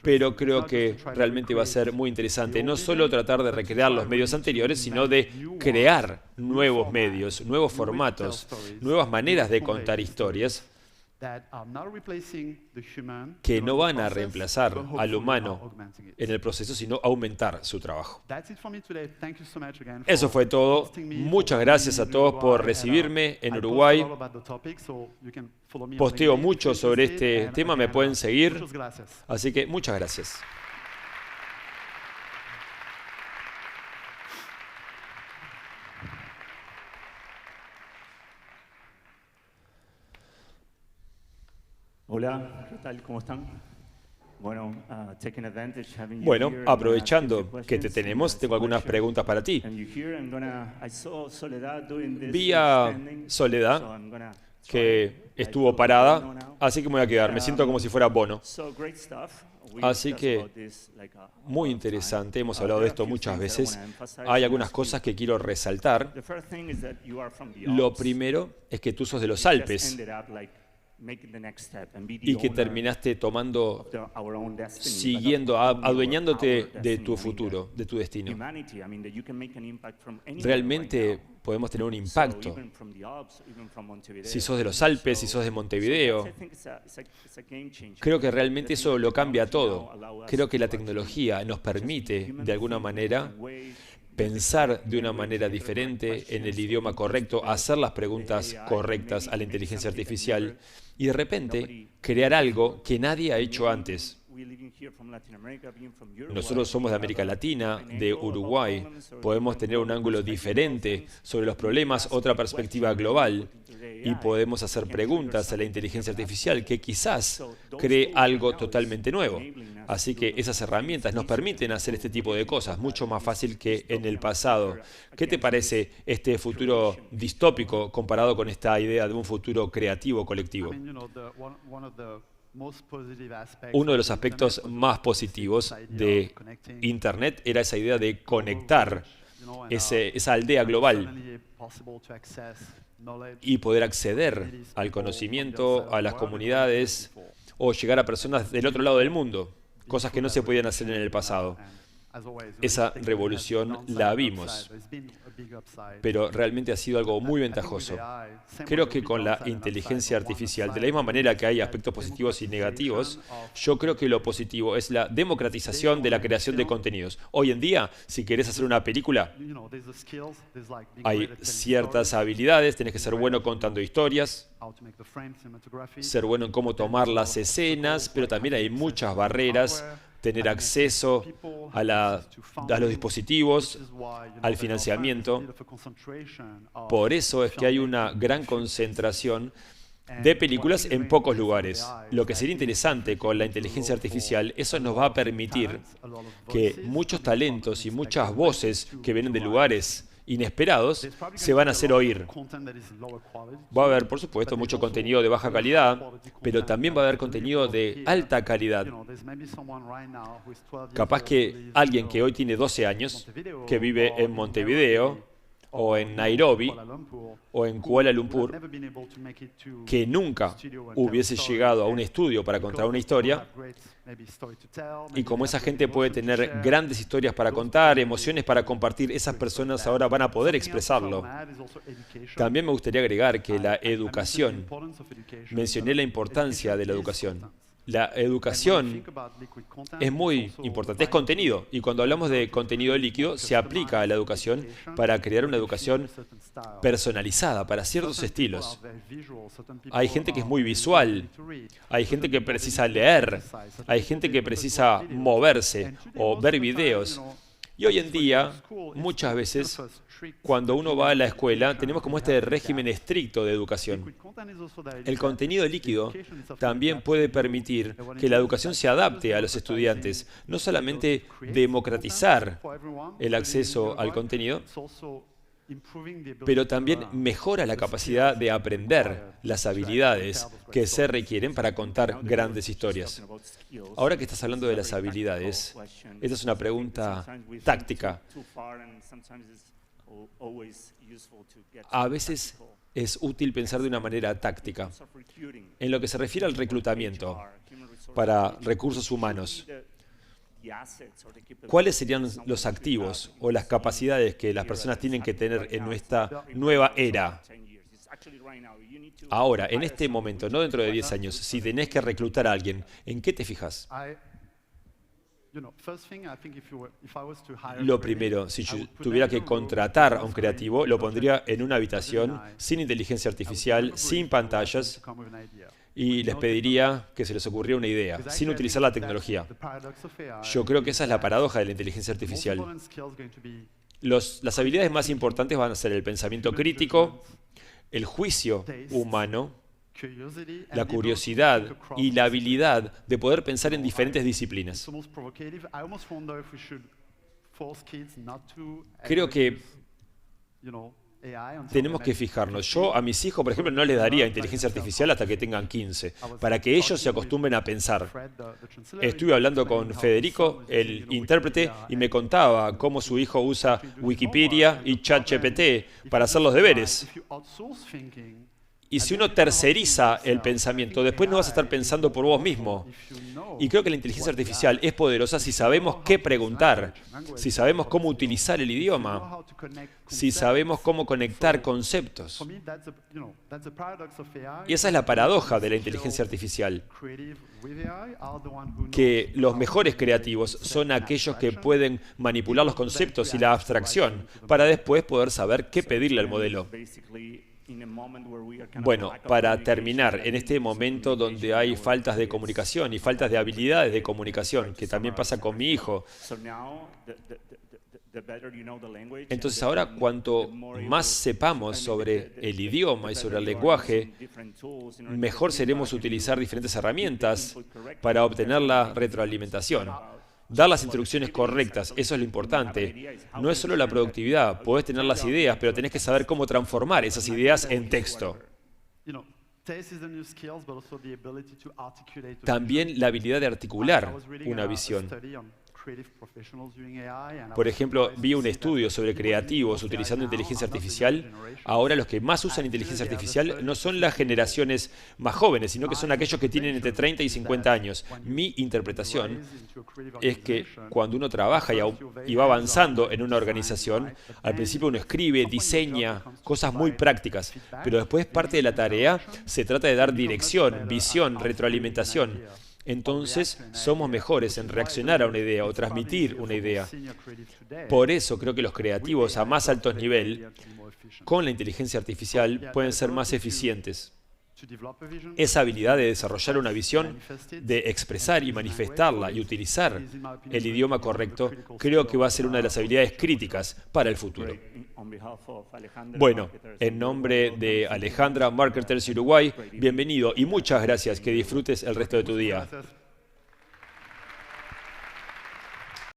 Pero creo que realmente va a ser muy interesante no solo tratar de recrear los medios anteriores, sino de crear nuevos medios, nuevos formatos, nuevas maneras de contar historias que no van a reemplazar al humano en el proceso, sino aumentar su trabajo. Eso fue todo. Muchas gracias a todos por recibirme en Uruguay. Posteo mucho sobre este tema, me pueden seguir. Así que muchas gracias. Hola, ¿qué tal? ¿Cómo están? Bueno, aprovechando que te tenemos, tengo algunas preguntas para ti. Vi a Soledad que estuvo parada, así que me voy a quedar. Me siento como si fuera Bono. Así que, muy interesante, hemos hablado de esto muchas veces. Hay algunas cosas que quiero resaltar. Lo primero es que tú sos de los Alpes y que terminaste tomando, siguiendo, adueñándote de tu futuro, de tu destino. Realmente podemos tener un impacto. Si sos de los Alpes, si sos de Montevideo, creo que realmente eso lo cambia todo. Creo que la tecnología nos permite, de alguna manera, pensar de una manera diferente, en el idioma correcto, hacer las preguntas correctas a la inteligencia artificial y de repente crear algo que nadie ha hecho antes. Nosotros somos de América Latina, de Uruguay, podemos tener un ángulo diferente sobre los problemas, otra perspectiva global, y podemos hacer preguntas a la inteligencia artificial que quizás cree algo totalmente nuevo. Así que esas herramientas nos permiten hacer este tipo de cosas mucho más fácil que en el pasado. ¿Qué te parece este futuro distópico comparado con esta idea de un futuro creativo colectivo? Uno de los aspectos más positivos de Internet era esa idea de conectar esa aldea global y poder acceder al conocimiento, a las comunidades o llegar a personas del otro lado del mundo, cosas que no se podían hacer en el pasado. Esa revolución la vimos, pero realmente ha sido algo muy ventajoso. Creo que con la inteligencia artificial, de la misma manera que hay aspectos positivos y negativos, yo creo que lo positivo es la democratización de la creación de contenidos. Hoy en día, si querés hacer una película, hay ciertas habilidades, tenés que ser bueno contando historias, ser bueno en cómo tomar las escenas, pero también hay muchas barreras, tener acceso a los dispositivos, al financiamiento. Por eso es que hay una gran concentración de películas en pocos lugares. Lo que sería interesante con la inteligencia artificial, eso nos va a permitir que muchos talentos y muchas voces que vienen de lugares inesperados se van a hacer oír. Va a haber, por supuesto, mucho contenido de baja calidad, pero también va a haber contenido de alta calidad. Capaz que alguien que hoy tiene 12 años, que vive en Montevideo, o en Nairobi, o en Kuala Lumpur, que nunca hubiese llegado a un estudio para contar una historia, y como esa gente puede tener grandes historias para contar, emociones para compartir, esas personas ahora van a poder expresarlo. También me gustaría agregar que la educación, mencioné la importancia de la educación. La educación es muy importante, es contenido, y cuando hablamos de contenido líquido, se aplica a la educación para crear una educación personalizada para ciertos estilos. Hay gente que es muy visual, hay gente que precisa leer, hay gente que precisa moverse o ver videos. Y hoy en día, muchas veces, cuando uno va a la escuela, tenemos como este régimen estricto de educación. El contenido líquido también puede permitir que la educación se adapte a los estudiantes, no solamente democratizar el acceso al contenido, pero también mejora la capacidad de aprender las habilidades que se requieren para contar grandes historias. Ahora que estás hablando de las habilidades, esta es una pregunta táctica. A veces es útil pensar de una manera táctica. En lo que se refiere al reclutamiento para recursos humanos, ¿cuáles serían los activos o las capacidades que las personas tienen que tener en nuestra nueva era? Ahora, en este momento, no dentro de 10 años, si tenés que reclutar a alguien, ¿en qué te fijas? Lo primero, si yo tuviera que contratar a un creativo, lo pondría en una habitación sin inteligencia artificial, sin pantallas, y les pediría que se les ocurriera una idea, sin utilizar la tecnología. Yo creo que esa es la paradoja de la inteligencia artificial. Las habilidades más importantes van a ser el pensamiento crítico, el juicio humano, la curiosidad y la habilidad de poder pensar en diferentes disciplinas. Creo que tenemos que fijarnos. Yo a mis hijos, por ejemplo, no les daría inteligencia artificial hasta que tengan 15, para que ellos se acostumbren a pensar. Estuve hablando con Federico, el intérprete, y me contaba cómo su hijo usa Wikipedia y ChatGPT para hacer los deberes. Y si uno terceriza el pensamiento, después no vas a estar pensando por vos mismo. Y creo que la inteligencia artificial es poderosa si sabemos qué preguntar, si sabemos cómo utilizar el idioma, si sabemos cómo conectar conceptos. Y esa es la paradoja de la inteligencia artificial, que los mejores creativos son aquellos que pueden manipular los conceptos y la abstracción para después poder saber qué pedirle al modelo. Bueno, para terminar, en este momento donde hay faltas de comunicación y faltas de habilidades de comunicación, que también pasa con mi hijo, entonces ahora cuanto más sepamos sobre el idioma y sobre el lenguaje, mejor seremos utilizar diferentes herramientas para obtener la retroalimentación. Dar las instrucciones correctas, eso es lo importante. No es solo la productividad, podés tener las ideas, pero tenés que saber cómo transformar esas ideas en texto. También la habilidad de articular una visión. Por ejemplo, vi un estudio sobre creativos utilizando inteligencia artificial. Ahora los que más usan inteligencia artificial no son las generaciones más jóvenes, sino que son aquellos que tienen entre 30 y 50 años. Mi interpretación es que cuando uno trabaja y va avanzando en una organización, al principio uno escribe, diseña cosas muy prácticas, pero después parte de la tarea se trata de dar dirección, visión, retroalimentación. Entonces, somos mejores en reaccionar a una idea o transmitir una idea. Por eso creo que los creativos a más alto nivel, con la inteligencia artificial, pueden ser más eficientes. Esa habilidad de desarrollar una visión, de expresar y manifestarla y utilizar el idioma correcto, creo que va a ser una de las habilidades críticas para el futuro. Bueno, en nombre de Alejandra, Marketers Uruguay, bienvenido y muchas gracias. Que disfrutes el resto de tu día.